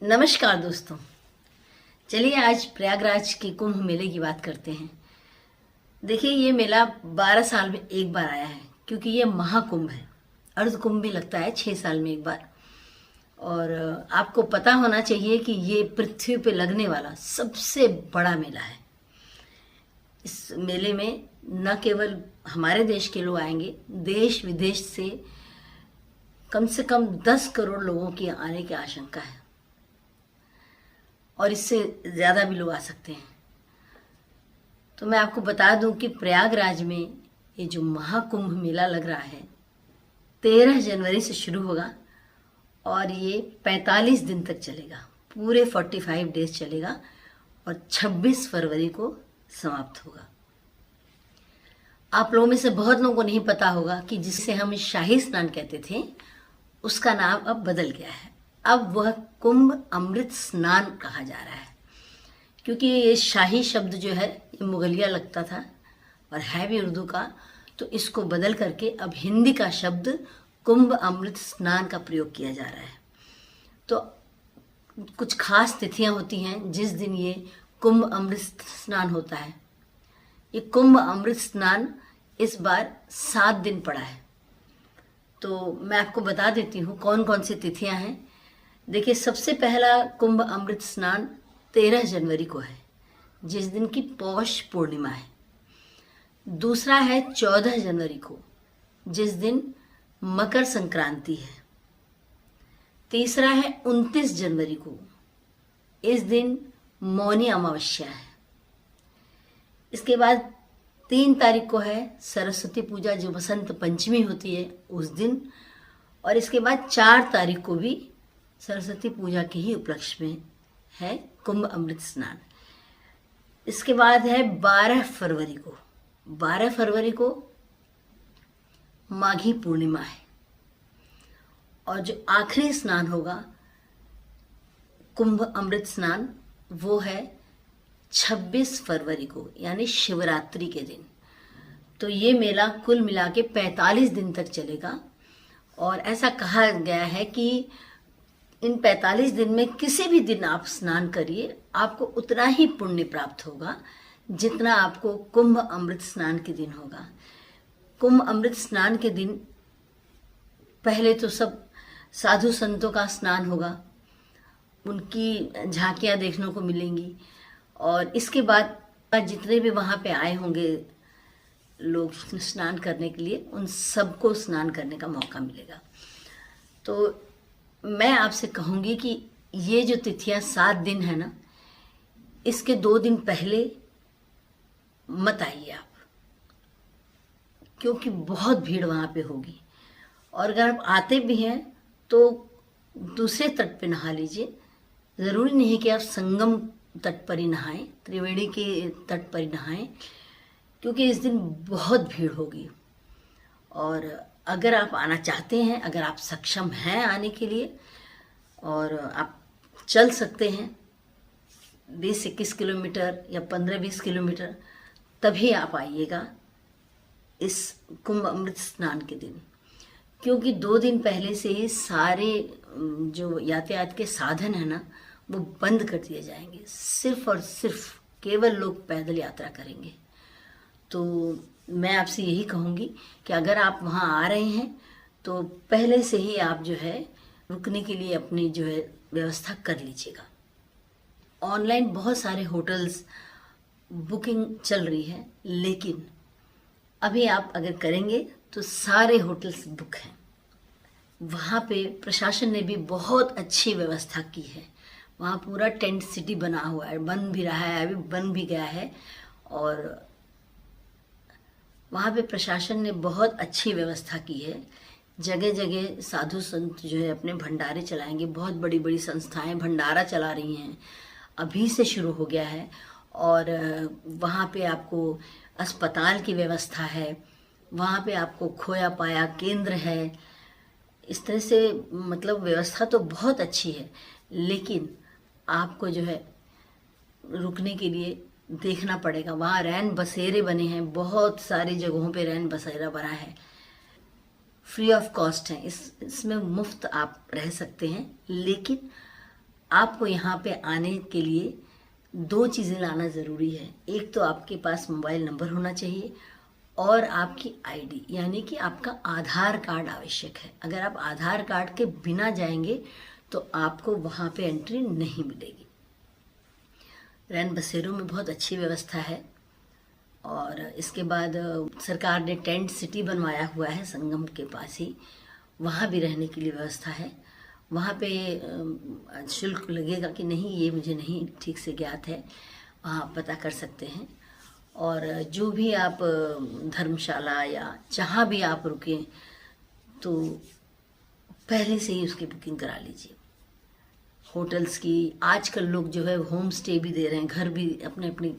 नमस्कार दोस्तों। चलिए आज प्रयागराज के कुंभ मेले की बात करते हैं। देखिए ये मेला 12 साल में एक बार आया है, क्योंकि ये महाकुंभ है। अर्ध कुंभ भी लगता है 6 साल में एक बार। और आपको पता होना चाहिए कि ये पृथ्वी पे लगने वाला सबसे बड़ा मेला है। इस मेले में न केवल हमारे देश के लोग आएंगे, देश विदेश से कम 10 करोड़ लोगों की आने की आशंका है, और इससे ज़्यादा भी लोग आ सकते हैं। तो मैं आपको बता दूं कि प्रयागराज में ये जो महाकुंभ मेला लग रहा है 13 जनवरी से शुरू होगा और ये 45 दिन तक चलेगा। पूरे 45 डेज चलेगा और 26 फरवरी को समाप्त होगा। आप लोगों में से बहुत लोगों को नहीं पता होगा कि जिसे हम शाही स्नान कहते थे उसका नाम अब बदल गया है। अब वह कुंभ अमृत स्नान कहा जा रहा है, क्योंकि ये शाही शब्द जो है ये मुगलिया लगता था और है भी उर्दू का, तो इसको बदल करके अब हिंदी का शब्द कुंभ अमृत स्नान का प्रयोग किया जा रहा है। तो कुछ खास तिथियां होती हैं जिस दिन ये कुंभ अमृत स्नान होता है। ये कुंभ अमृत स्नान इस बार 7 दिन पड़ा है। तो मैं आपको बता देती हूँ कौन कौन सी तिथियां हैं। देखिए, सबसे पहला कुंभ अमृत स्नान 13 जनवरी को है, जिस दिन की पौष पूर्णिमा है। दूसरा है 14 जनवरी को, जिस दिन मकर संक्रांति है। तीसरा है 29 जनवरी को, इस दिन मौनी अमावस्या है। इसके बाद 3 तारीख को है सरस्वती पूजा, जो बसंत पंचमी होती है उस दिन। और इसके बाद 4 तारीख को भी सरस्वती पूजा के ही उपलक्ष्य में है कुंभ अमृत स्नान। इसके बाद है 12 फरवरी को। 12 फरवरी को माघी पूर्णिमा है। और जो आखिरी स्नान होगा कुंभ अमृत स्नान, वो है 26 फरवरी को, यानी शिवरात्रि के दिन। तो ये मेला कुल मिला के 45 दिन तक चलेगा। और ऐसा कहा गया है कि इन 45 दिन में किसी भी दिन आप स्नान करिए, आपको उतना ही पुण्य प्राप्त होगा जितना आपको कुंभ अमृत स्नान के दिन होगा। कुंभ अमृत स्नान के दिन पहले तो सब साधु संतों का स्नान होगा, उनकी झांकियां देखने को मिलेंगी। और इसके बाद जितने भी वहाँ पे आए होंगे लोग स्नान करने के लिए, उन सबको स्नान करने का मौका मिलेगा। तो मैं आपसे कहूँगी कि ये जो तिथियां 7 दिन है ना, इसके 2 दिन पहले मत आइए आप, क्योंकि बहुत भीड़ वहाँ पे होगी। और अगर आप आते भी हैं तो दूसरे तट पे नहा लीजिए। ज़रूरी नहीं है कि आप संगम तट पर ही नहाएं, त्रिवेणी के तट पर ही नहाएं, क्योंकि इस दिन बहुत भीड़ होगी। और अगर आप आना चाहते हैं, अगर आप सक्षम हैं आने के लिए और आप चल सकते हैं 20-21 किलोमीटर या 15-20 किलोमीटर, तभी आप आइएगा इस कुंभ अमृत स्नान के दिन। क्योंकि 2 दिन पहले से ही सारे जो यातायात के साधन है ना, वो बंद कर दिए जाएंगे। सिर्फ और सिर्फ केवल लोग पैदल यात्रा करेंगे। तो मैं आपसे यही कहूँगी कि अगर आप वहाँ आ रहे हैं तो पहले से ही आप जो है रुकने के लिए अपनी जो है व्यवस्था कर लीजिएगा। ऑनलाइन बहुत सारे होटल्स बुकिंग चल रही है, लेकिन अभी आप अगर करेंगे तो सारे होटल्स बुक हैं। वहाँ पे प्रशासन ने भी बहुत अच्छी व्यवस्था की है। वहाँ पूरा टेंट सिटी बना हुआ है, बन भी रहा है, अभी बन भी गया है। और वहाँ पे प्रशासन ने बहुत अच्छी व्यवस्था की है। जगह जगह साधु संत जो है अपने भंडारे चलाएंगे। बहुत बड़ी बड़ी संस्थाएं भंडारा चला रही हैं, अभी से शुरू हो गया है। और वहाँ पे आपको अस्पताल की व्यवस्था है, वहाँ पे आपको खोया पाया केंद्र है। इस तरह से मतलब व्यवस्था तो बहुत अच्छी है, लेकिन आपको जो है रुकने के लिए देखना पड़ेगा। वहाँ रैन बसेरे बने हैं, बहुत सारी जगहों पे रैन बसेरा बना है, फ्री ऑफ कॉस्ट है। इसमें मुफ्त आप रह सकते हैं, लेकिन आपको यहाँ पे आने के लिए 2 चीज़ें लाना ज़रूरी है। एक तो आपके पास मोबाइल नंबर होना चाहिए और आपकी आईडी, यानी कि आपका आधार कार्ड आवश्यक है। अगर आप आधार कार्ड के बिना जाएंगे तो आपको वहाँ पे एंट्री नहीं मिलेगी। रैन बसेरों में बहुत अच्छी व्यवस्था है और इसके बाद सरकार ने टेंट सिटी बनवाया हुआ है संगम के पास ही, वहाँ भी रहने के लिए व्यवस्था है। वहाँ पे शुल्क लगेगा कि नहीं ये मुझे नहीं ठीक से ज्ञात है, वहाँ पता कर सकते हैं। और जो भी आप धर्मशाला या जहाँ भी आप रुकें तो पहले से ही उसकी बुकिंग करा लीजिए। होटल्स की आजकल लोग जो है होम स्टे भी दे रहे हैं, घर भी अपने अपने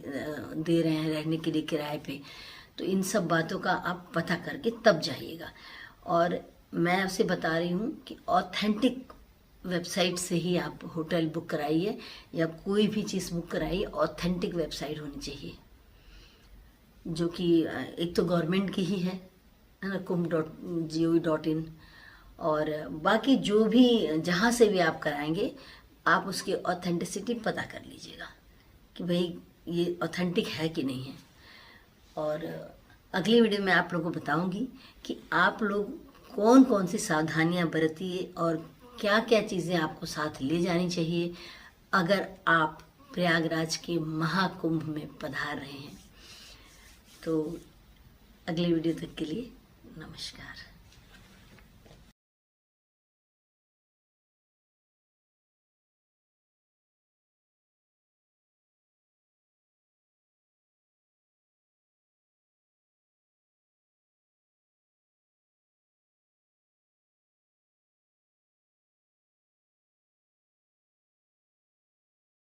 दे रहे हैं रहने के लिए किराए पे। तो इन सब बातों का आप पता करके तब जाइएगा। और मैं आपसे बता रही हूँ कि ऑथेंटिक वेबसाइट से ही आप होटल बुक कराइए या कोई भी चीज़ बुक कराइए, ऑथेंटिक वेबसाइट होनी चाहिए जो कि एक तो गवर्नमेंट की ही है ना, kumbh.gov.in। और बाकी जो भी जहाँ से भी आप कराएंगे आप उसकी ऑथेंटिसिटी पता कर लीजिएगा कि भाई ये ऑथेंटिक है कि नहीं है। और अगली वीडियो में आप लोगों को बताऊंगी कि आप लोग कौन कौन सी सावधानियां बरतिए और क्या क्या चीज़ें आपको साथ ले जानी चाहिए अगर आप प्रयागराज के महाकुंभ में पधार रहे हैं। तो अगले वीडियो तक के लिए नमस्कार।